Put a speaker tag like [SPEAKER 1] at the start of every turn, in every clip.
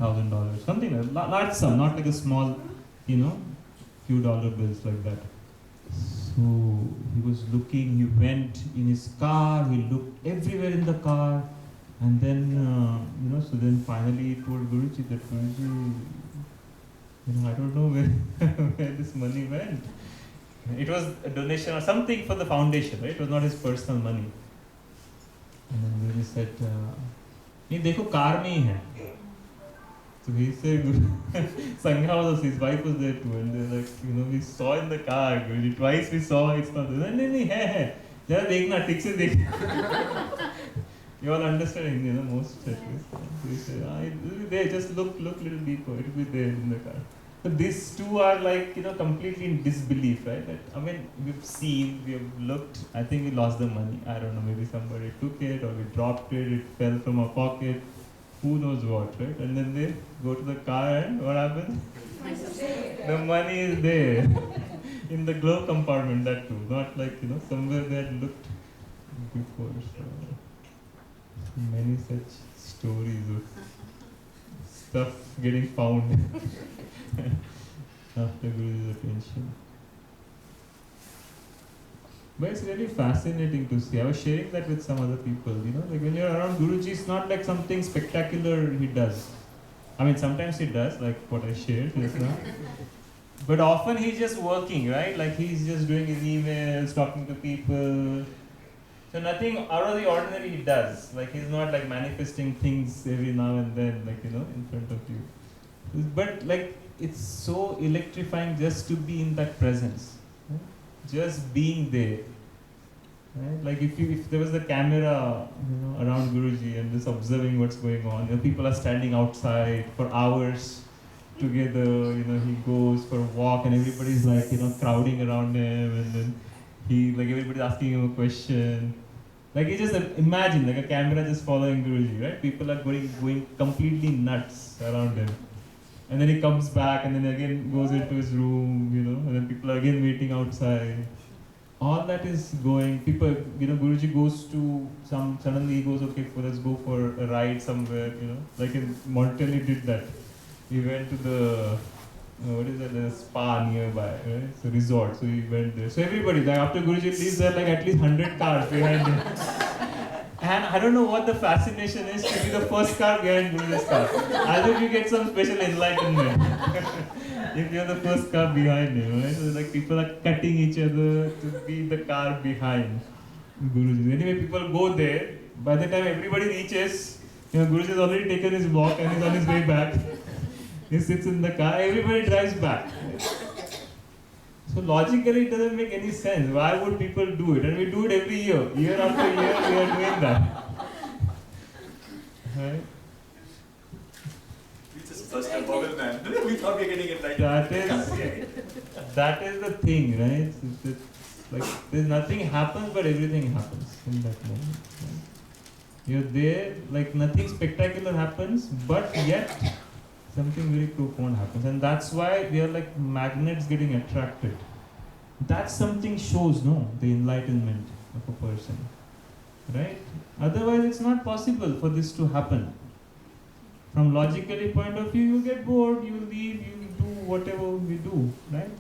[SPEAKER 1] $1,000, something like that. Large sum, not like a small, few dollar bills like that. So he was looking, he went in his car, he looked everywhere in the car, and then, so then finally he told Guruji that, Guruji, I don't know where, where this money went. It was a donation or something for the foundation, right? It was not his personal money. And then Guruji said, नहीं देखो car में ही है. So he said, Sangha was, his wife was there too, and they're like, we saw in the car, Guruji, twice we saw, it's not there. नहीं है. जरा देखना, ठीक से देखना. You all understand Hindi, most at least. So he said, there, just look little deeper, it will be there in the car. But these two are like, completely in disbelief, right? We've seen, we have looked, I think we lost the money. I don't know, maybe somebody took it or we dropped it, it fell from our pocket. Who knows what, right? And then they go to the car and what happens? The money is there. In the glove compartment, that too. Not like, somewhere they had looked before. So many such stories of stuff getting found after Guruji's attention. But it's really fascinating to see. I was sharing that with some other people, like when you're around Guruji, it's not like something spectacular he does. Sometimes he does, like what I shared just now. But often he's just working, right? Like he's just doing his emails, talking to people. So nothing out of the ordinary he does. Like he's not like manifesting things every now and then, like, in front of you. But like, it's so electrifying just to be in that presence. Right? Just being there. Right? Like if there was a camera, around Guruji and just observing what's going on, people are standing outside for hours together, he goes for a walk and everybody's like, crowding around him, and then everybody's asking him a question. Like you just imagine like a camera just following Guruji, right? People are going completely nuts around him. And then he comes back and then again goes into his room, and then people are again waiting outside. All that is going, people, Guruji goes to suddenly he goes, okay, let's go for a ride somewhere, like in Montreal he did that. He went to the, the spa nearby, right? So resort, so he went there. So everybody, like after Guruji leaves, there are like at least 100 cars behind him. And I don't know what the fascination is to be the first car behind Guruji's car. As if you get some special enlightenment. If you're the first car behind him, right? So like people are cutting each other to be the car behind Guruji. Anyway, people go there. By the time everybody reaches, Guruji has already taken his walk and he's on his way back. He sits in the car, everybody drives back. So logically it doesn't make any sense. Why would people do it? And we do it every year. Year after year we are doing that. Right?
[SPEAKER 2] We just burst a bubble, man. We thought we were getting it right.
[SPEAKER 1] That is the thing, right? It's like there's nothing happens but everything happens in that moment. Right? You're there, like nothing spectacular happens, but yet something very profound happens, and that's why we are like magnets getting attracted. That something shows, the enlightenment of a person, right? Otherwise, it's not possible for this to happen. From logically point of view, you get bored, you leave, you do whatever we do, right?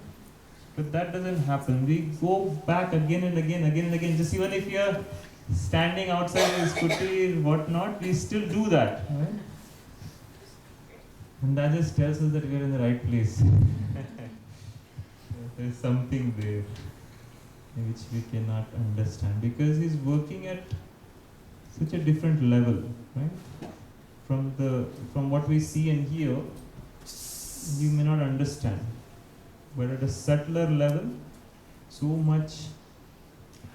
[SPEAKER 1] But that doesn't happen. We go back again and again. Just even if you're standing outside the scooty and whatnot, we still do that, right? And that just tells us that we are in the right place. There is something there which we cannot understand because he's working at such a different level, right? From what we see and hear, you may not understand. But at a subtler level, so much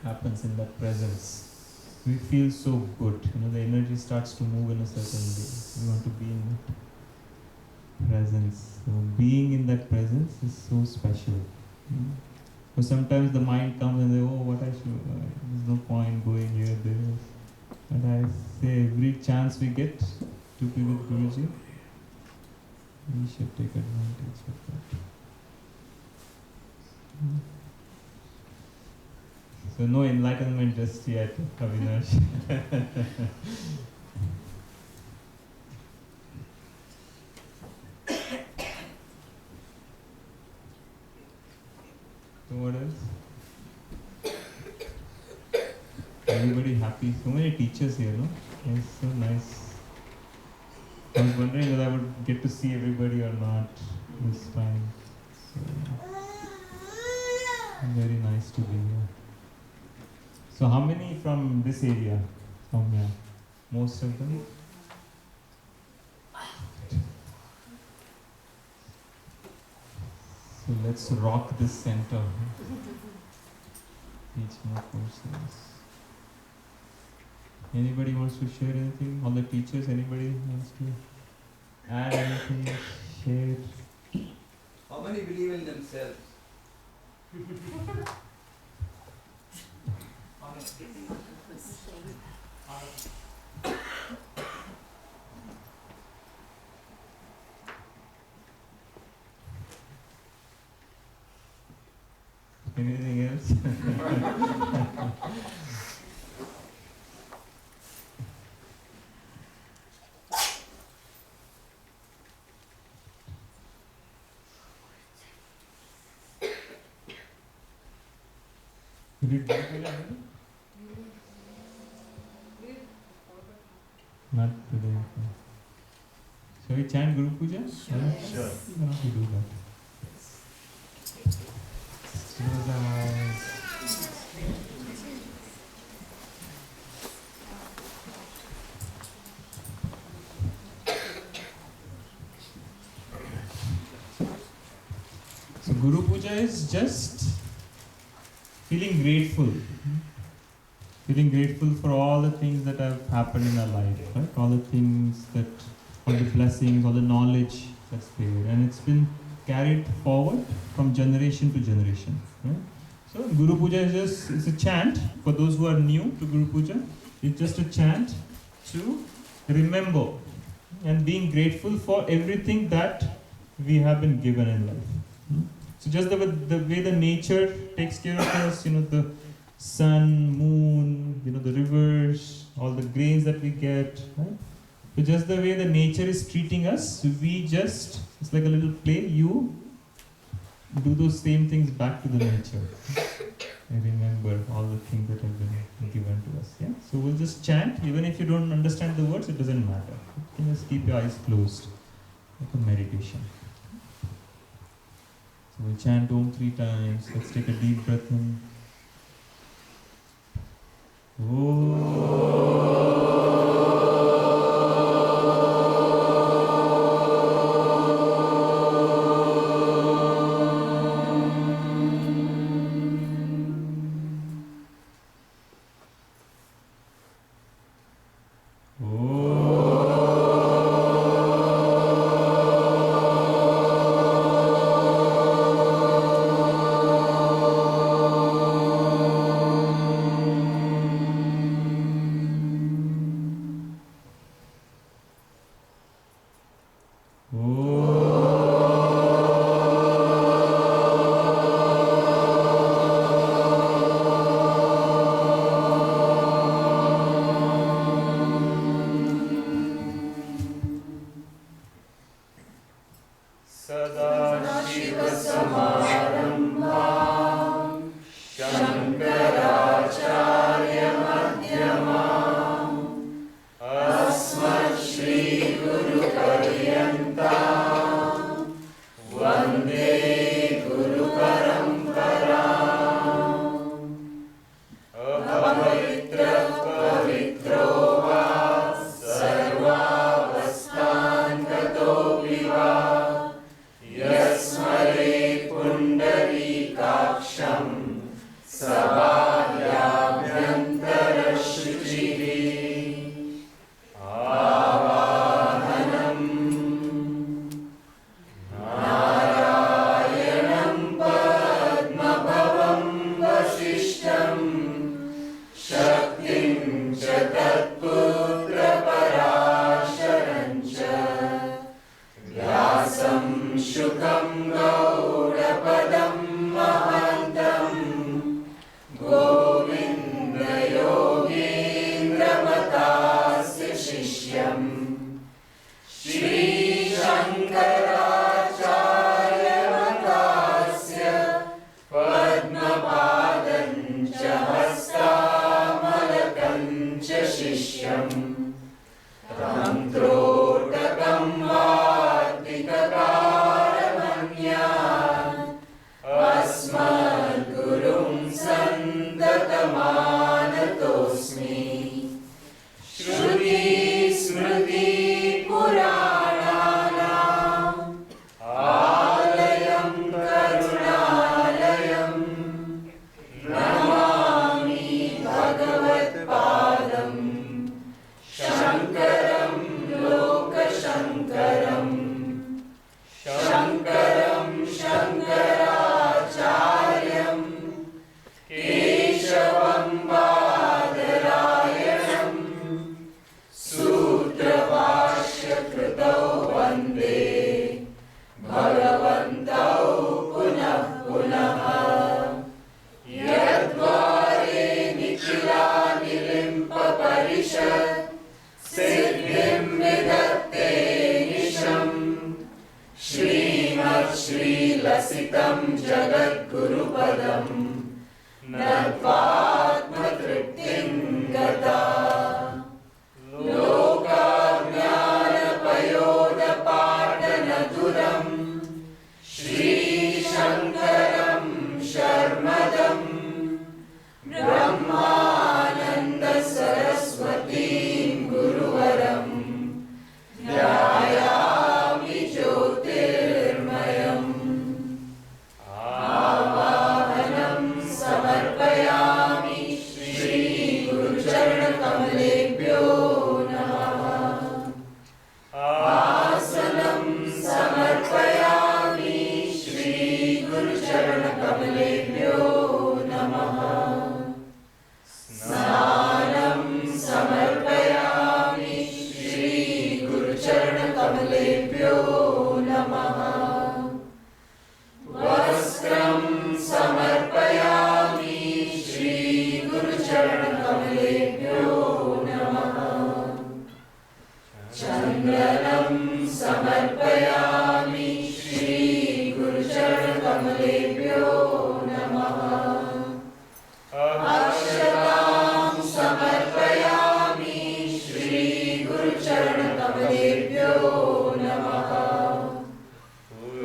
[SPEAKER 1] happens in that presence. We feel so good. The energy starts to move in a certain way. We want to be in it. Presence. So being in that presence is so special. So sometimes the mind comes and says, what I should, there's no point going here, there. And I say every chance we get to be with Guruji, we should take advantage of that. So no enlightenment just yet, Avinash. what else? Everybody happy. So many teachers here, no? It's so nice. I was wondering whether I would get to see everybody or not this time. So, very nice to be here. So how many from this area? Soumya? Most of them? So let's rock this center. Teach more courses. Anybody wants to share anything? All the teachers, anybody wants to add anything? Share?
[SPEAKER 3] How many believe in themselves?
[SPEAKER 1] Anything else? You did Guru Puja already? Not today. Okay. Shall we chant Guru Puja?
[SPEAKER 2] Sure.
[SPEAKER 1] Why don't we do that? Close our eyes. So Guru Puja is just feeling grateful. Feeling grateful for all the things that have happened in our life, right? All the things that, all the blessings, all the knowledge that's there. And it's been carried forward from generation to generation. Right? So Guru Puja is just, it's a chant for those who are new to Guru Puja. It's just a chant to remember and being grateful for everything that we have been given in life. So just the way the nature takes care of us, the sun, moon, the rivers, all the grains that we get, right? So just the way the nature is treating us, it's like a little play, you do those same things back to the nature. And remember all the things that have been given to us. Yeah? So we'll just chant, even if you don't understand the words, it doesn't matter. You can just keep your eyes closed, like a meditation. So we'll chant Om 3 times. Let's take a deep breath in.
[SPEAKER 3] Padma
[SPEAKER 4] भगवन्तौ पुनः पुनः यद्वारे निखिलानिलिम्पपरिषत् सिद्धिं विदत्ते निशम् श्रीमच्छ्रीलसितं जगद्गुरुपदं नत्वात्मतृप्तिं गता लोकाज्ञानपयोदपाटनधुरं श्रीशङ्करं शर्मदं ब्रह्मानन्दसरस्वतीं गुरुवरं ध्यायामि ज्योतिर्मयम् आवाहनं समर्पयामि श्रीगुरुचरणकमलेभ्यो नमः आसनं समर्पयामि श्रीगुरुचरणकमलेभ्यो नमः स्नानं समर्पयामि श्रीगुरुचरणकमलेभ्यो नमः वस्त्रं समर्पयामि श्रीगुरुचरणकमलेभ्यो नमः चन्दनं समर्पयामि श्रीगुरुचरणकमलेभ्यो नमः अक्षतां समर्पयामि श्रीगुरुचरणकमलेभ्यो नमः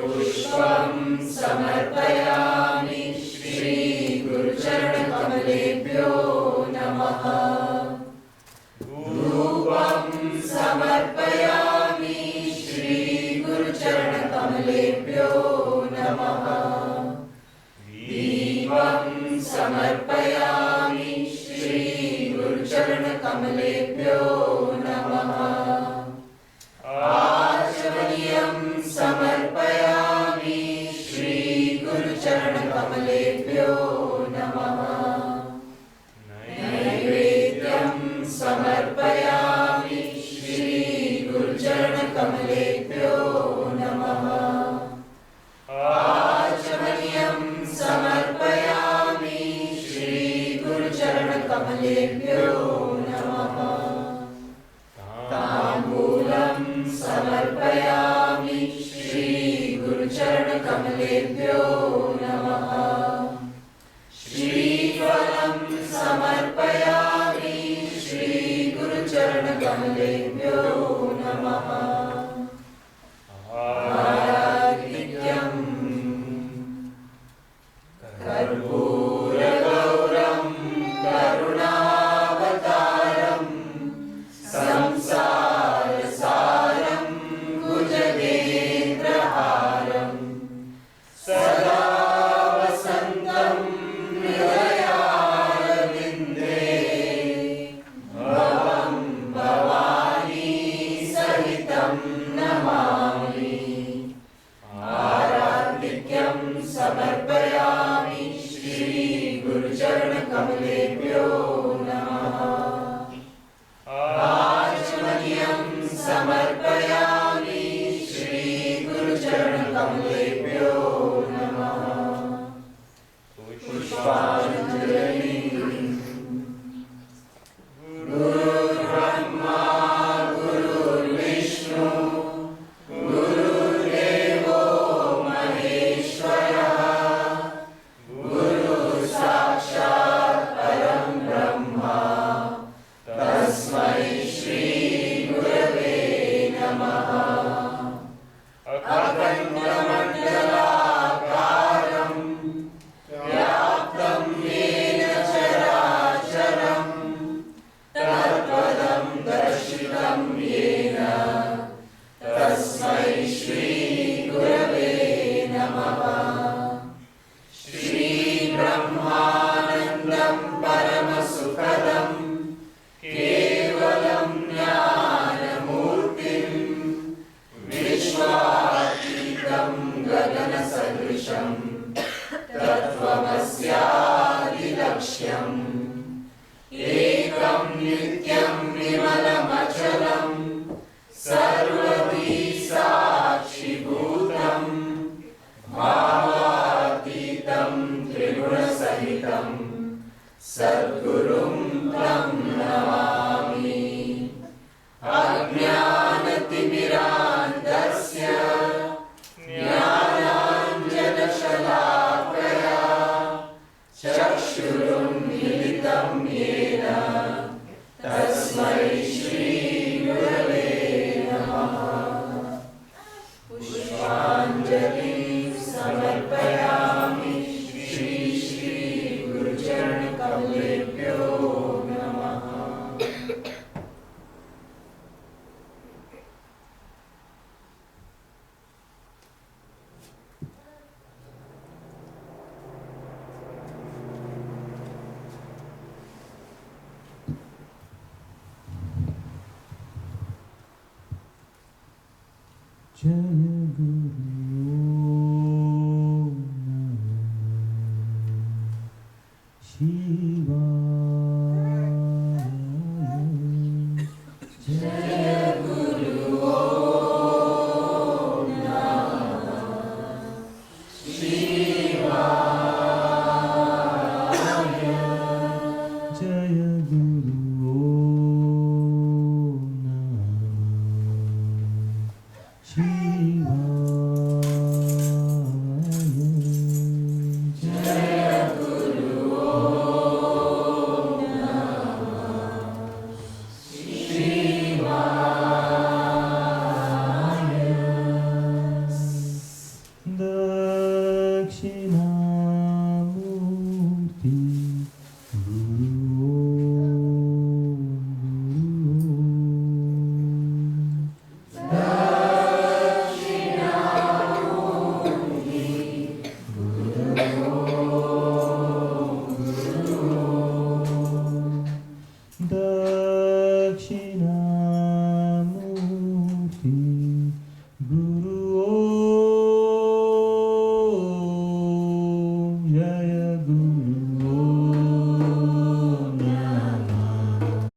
[SPEAKER 4] पुष्पं समर्पयामि श्रीगुरुचरणकमलेभ्यो नमः धूपं समर्पयामि श्रीगुरुचरणकमलेभ्यो नमः दीपं समर्पयामि श्रीगुरुचरणकमलेभ्यो नमः आचमनीयं समर्पयामि श्रीगुरुचरणकमलेभ्यो नमः नैवेद्यं समर्पयामि श्रीगुरुचरणकमलेभ्यो नमः आचमनीयं समर्पयामि श्रीगुरुचरणकमलेभ्यो नमः ताम्बूलं समर्पयामि श्रीगुरुचरणकमलेभ्यो नमः श्रीफलं समर्पयामि श्रीगुरुचरणकमलेभ्यो नमः आराधिक्यं कर्पूरगौरं करुणावतारं संसारसारं भुजगेन्द्रहारं सदा वसन्तं हृदयारविन्दे भवं भवानी सहितं नमामि आराधिक्यं समर्पयामि श्रीगुरुचरणकमलेभ्यो नमः आचमनीयं समर्पयामि श्रीगुरुचरणकमलेभ्यो नमः पुष्पाञ्जलि गुरुर्ब्रह्मा गुरुर्विष्णु गुरुर्देवो महेश्वरः गुरुः साक्षात् परं ब्रह्मा तस्मै श्रीगुरवे नमः अखण्डमण्डलाकारं व्याप्तं येन चराचरं तत्पदं दर्शितं येन तस्मै श्रीगुरवे नमः श्रीब्रह्मानन्दं परमसुखदं केवलं ज्ञानमूर्तिं विश्वातीतं गगनसदृशं तत्त्वमस्यादिलक्ष्यम् एकं नित्यं विमलमचलं सर्वदी साक्षिभूतम्
[SPEAKER 1] Jaya Guru Shivaya. Jaya Guru Jaya Guru Namah Shivaya.